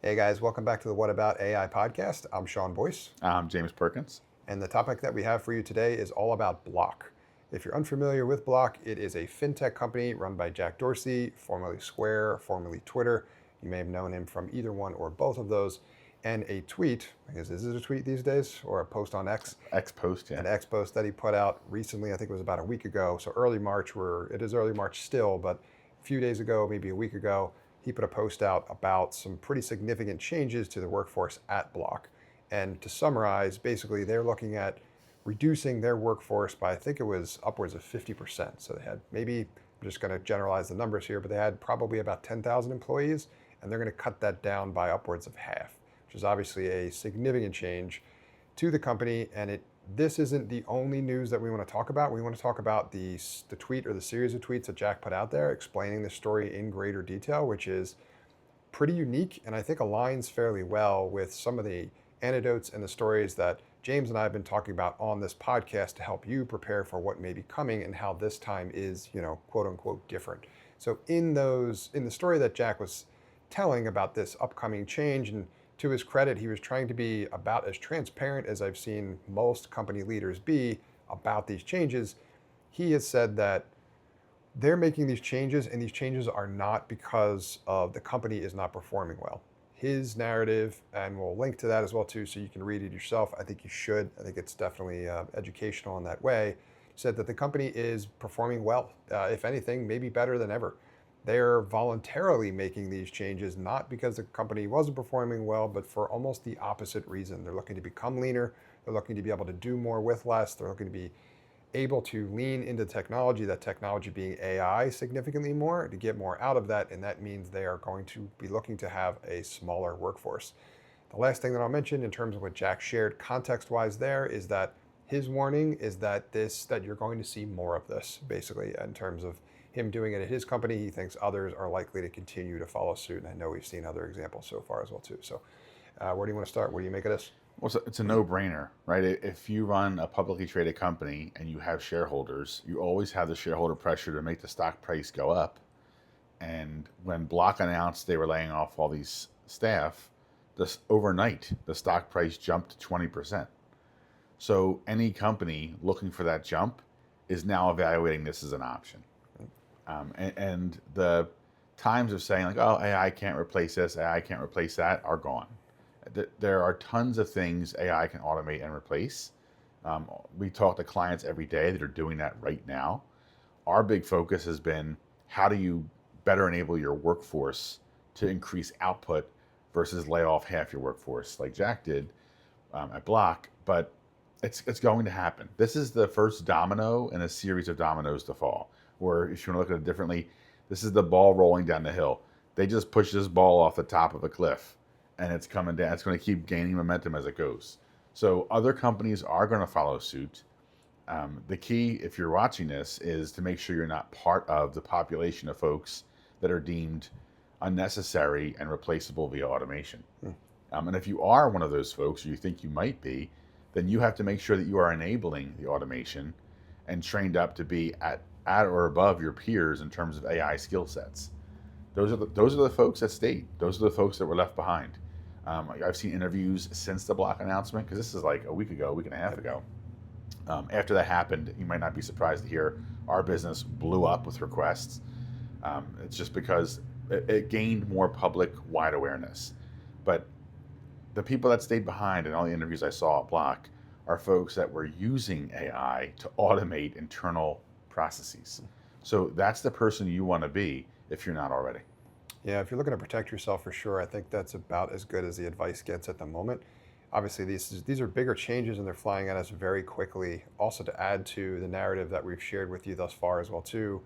Hey guys, welcome back to the What About AI podcast. I'm Sean Boyce, James Perkins. and the topic that we have for you today is all about Block. If you're unfamiliar with Block, it is a fintech company run by Jack Dorsey, formerly Square, formerly Twitter. You may have known him from either one or both of those. And a tweet, I guess is it a tweet these days or a post on X? X post, yeah. An X post that he put out recently, I think it was about a week ago. So early March, it is early March still, but a few days ago, maybe a week ago, he put a post out about some pretty significant changes to the workforce at Block. And to summarize, basically they're looking at reducing their workforce by, I think it was upwards of 50%. So they had maybe, I'm just going to generalize the numbers here, but they had probably about 10,000 employees, and they're going to cut that down by upwards of half, which is obviously a significant change to the company. And this isn't the only news that we want to talk about. We want to talk about the tweet or the series of tweets that Jack put out there explaining the story in greater detail, which is pretty unique and I think aligns fairly well with some of the anecdotes and the stories that James and I have been talking about on this podcast to help you prepare for what may be coming and how this time is, quote unquote, different. So in the story that Jack was telling about this upcoming change, and to his credit, he was trying to be about as transparent as I've seen most company leaders be about these changes. He has said that they're making these changes, and these changes are not because of the company is not performing well. His narrative, and we'll link to that as well too, so you can read it yourself. I think you should. I think it's definitely educational in that way. He said that the company is performing well, if anything, maybe better than ever. They're voluntarily making these changes, not because the company wasn't performing well, but for almost the opposite reason. They're looking to become leaner. They're looking to be able to do more with less. They're looking to be able to lean into technology, that technology being AI significantly more, to get more out of that. And that means they are going to be looking to have a smaller workforce. The last thing that I'll mention in terms of what Jack shared context-wise there is that his warning is that you're going to see more of this, basically, in terms of him doing it at his company. He thinks others are likely to continue to follow suit. And I know we've seen other examples so far as well, too. So where do you want to start? What do you make of this? Well, it's a no-brainer, right? If you run a publicly traded company and you have shareholders, you always have the shareholder pressure to make the stock price go up. And when Block announced they were laying off all these staff, overnight, the stock price jumped to 20%. So any company looking for that jump is now evaluating this as an option. And the times of saying like, oh, AI can't replace this, AI can't replace that are gone. There are tons of things AI can automate and replace. We talk to clients every day that are doing that right now. Our big focus has been how do you better enable your workforce to increase output versus lay off half your workforce like Jack did at Block, but it's going to happen. This is the first domino in a series of dominoes to fall. Or if you want to look at it differently, this is the ball rolling down the hill. They just pushed this ball off the top of a cliff and it's coming down. It's going to keep gaining momentum as it goes. So other companies are going to follow suit. The key, if you're watching this, is to make sure you're not part of the population of folks that are deemed unnecessary and replaceable via automation. And if you are one of those folks, or you think you might be, then you have to make sure that you are enabling the automation and trained up to be at or above your peers in terms of AI skill sets. Those are the folks that stayed. Those are the folks that were left behind. I've seen interviews since the Block announcement, because this is like a week and a half ago. After that happened, you might not be surprised to hear our business blew up with requests. It's just because it gained more public-wide awareness. But the people that stayed behind in all the interviews I saw at Block are folks that were using AI to automate internal processes. So that's the person you want to be if you're not already. Yeah, if you're looking to protect yourself for sure, I think that's about as good as the advice gets at the moment. Obviously, these are bigger changes and they're flying at us very quickly. Also, to add to the narrative that we've shared with you thus far as well too,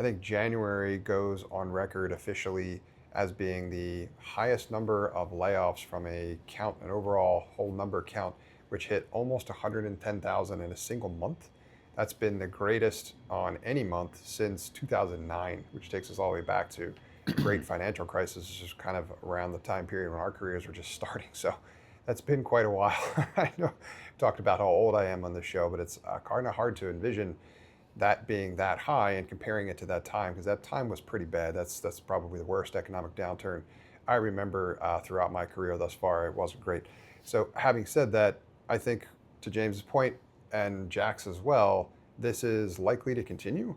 I think January goes on record officially as being the highest number of layoffs from an overall whole number count, which hit almost 110,000 in a single month. That's been the greatest on any month since 2009, which takes us all the way back to the great financial crisis, is just kind of around the time period when our careers were just starting. So that's been quite a while. I know I've talked about how old I am on this show, but it's kind of hard to envision that being that high and comparing it to that time, because that time was pretty bad. That's probably the worst economic downturn I remember throughout my career thus far, it wasn't great. So having said that, I think to James's point and Jack's as well, this is likely to continue,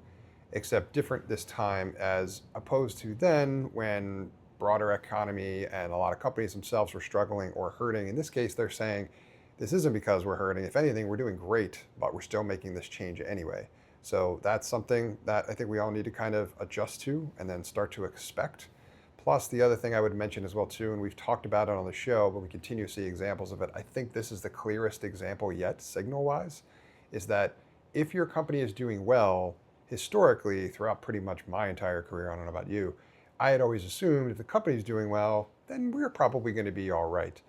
except different this time as opposed to then when broader economy and a lot of companies themselves were struggling or hurting. In this case, they're saying this isn't because we're hurting. If anything, we're doing great, but we're still making this change anyway. So that's something that I think we all need to kind of adjust to and then start to expect. Plus, the other thing I would mention as well too, and we've talked about it on the show, but we continue to see examples of it. I think this is the clearest example yet, signal-wise, is that if your company is doing well, historically, throughout pretty much my entire career, I don't know about you, I had always assumed if the company's doing well, then we're probably going to be all right.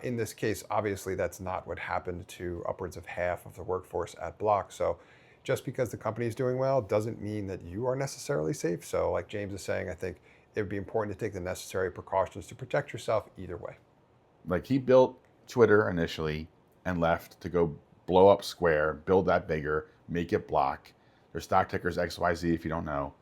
In this case, obviously, that's not what happened to upwards of half of the workforce at Block. So just because the company is doing well doesn't mean that you are necessarily safe. So like James is saying, I think it would be important to take the necessary precautions to protect yourself either way. Like he built Twitter initially and left to go blow up Square, build that bigger, make it Block. Their stock ticker's XYZ if you don't know.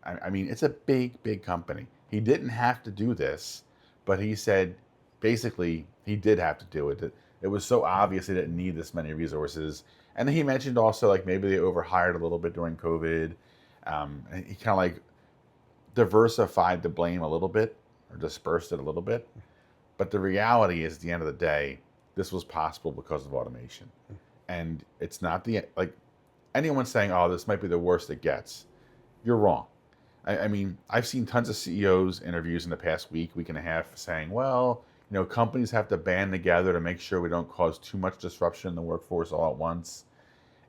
I mean, it's a big, big company. He didn't have to do this, but he said basically he did have to do it. It was so obvious they didn't need this many resources. And then he mentioned also like maybe they overhired a little bit during COVID. And he kind of like diversified the blame a little bit or dispersed it a little bit. But the reality is at the end of the day, this was possible because of automation. And it's not like anyone saying, oh, this might be the worst it gets. You're wrong. I mean, I've seen tons of CEOs interviews in the past week and a half saying, well, companies have to band together to make sure we don't cause too much disruption in the workforce all at once.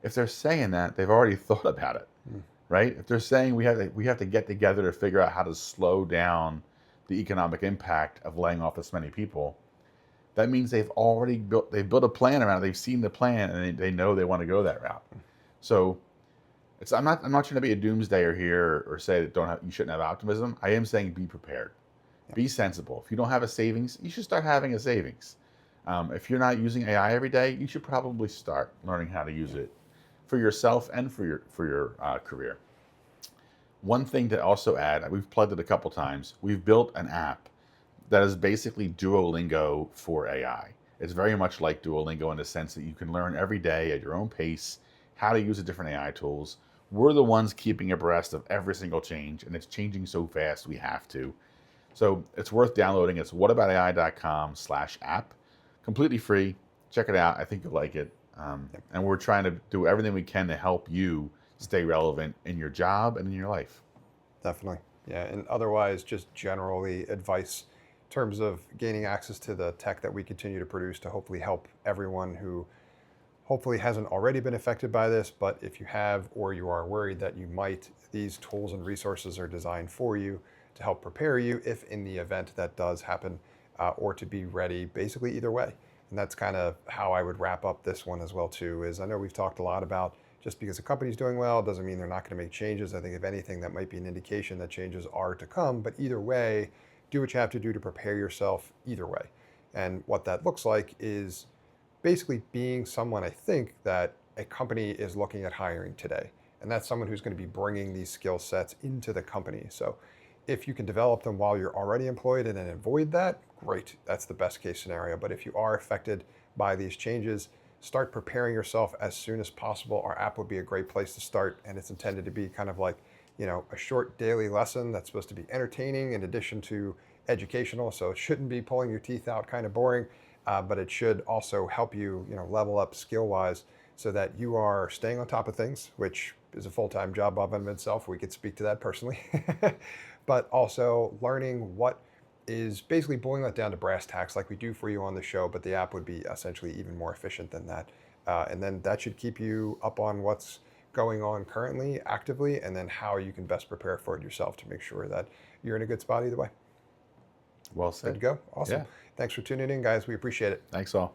If they're saying that, they've already thought about it, right? If they're saying we have to get together to figure out how to slow down the economic impact of laying off this many people, that means they've built a plan around it. They've seen the plan and they know they want to go that route. So I'm not trying to be a doomsdayer here or say that you shouldn't have optimism. I am saying be prepared. Yeah. Be sensible. If you don't have a savings, you should start having a savings. If you're not using AI every day, you should probably start learning how to use it for yourself and for your career. One thing to also add, we've plugged it a couple times. We've built an app that is basically Duolingo for AI. It's very much like Duolingo in the sense that you can learn every day at your own pace how to use the different AI tools. We're the ones keeping abreast of every single change, and it's changing so fast we have to. So it's worth downloading. It's whataboutai.com/app. Completely free. Check it out. I think you'll like it. And we're trying to do everything we can to help you stay relevant in your job and in your life. Definitely. Yeah. And otherwise, just generally advice in terms of gaining access to the tech that we continue to produce to hopefully help everyone who hopefully hasn't already been affected by this, but if you have or you are worried that you might, these tools and resources are designed for you to help prepare you if in the event that does happen, or to be ready basically either way. And that's kind of how I would wrap up this one as well too, is I know we've talked a lot about just because a company's doing well doesn't mean they're not going to make changes. I think if anything, that might be an indication that changes are to come, but either way, do what you have to do to prepare yourself either way. And what that looks like is basically being someone, I think, that a company is looking at hiring today. And that's someone who's going to be bringing these skill sets into the company. So if you can develop them while you're already employed and then avoid that, great. That's the best case scenario. But if you are affected by these changes, start preparing yourself as soon as possible. Our app would be a great place to start. And it's intended to be kind of like, a short daily lesson that's supposed to be entertaining in addition to educational. So it shouldn't be pulling your teeth out kind of boring. But it should also help you, level up skill-wise so that you are staying on top of things, which is a full-time job of in itself. We could speak to that personally. But also learning what is basically boiling that down to brass tacks like we do for you on the show, but the app would be essentially even more efficient than that. And then that should keep you up on what's going on currently, actively, and then how you can best prepare for it yourself to make sure that you're in a good spot either way. Well said. Good to go. Awesome. Yeah. Thanks for tuning in, guys. We appreciate it. Thanks all.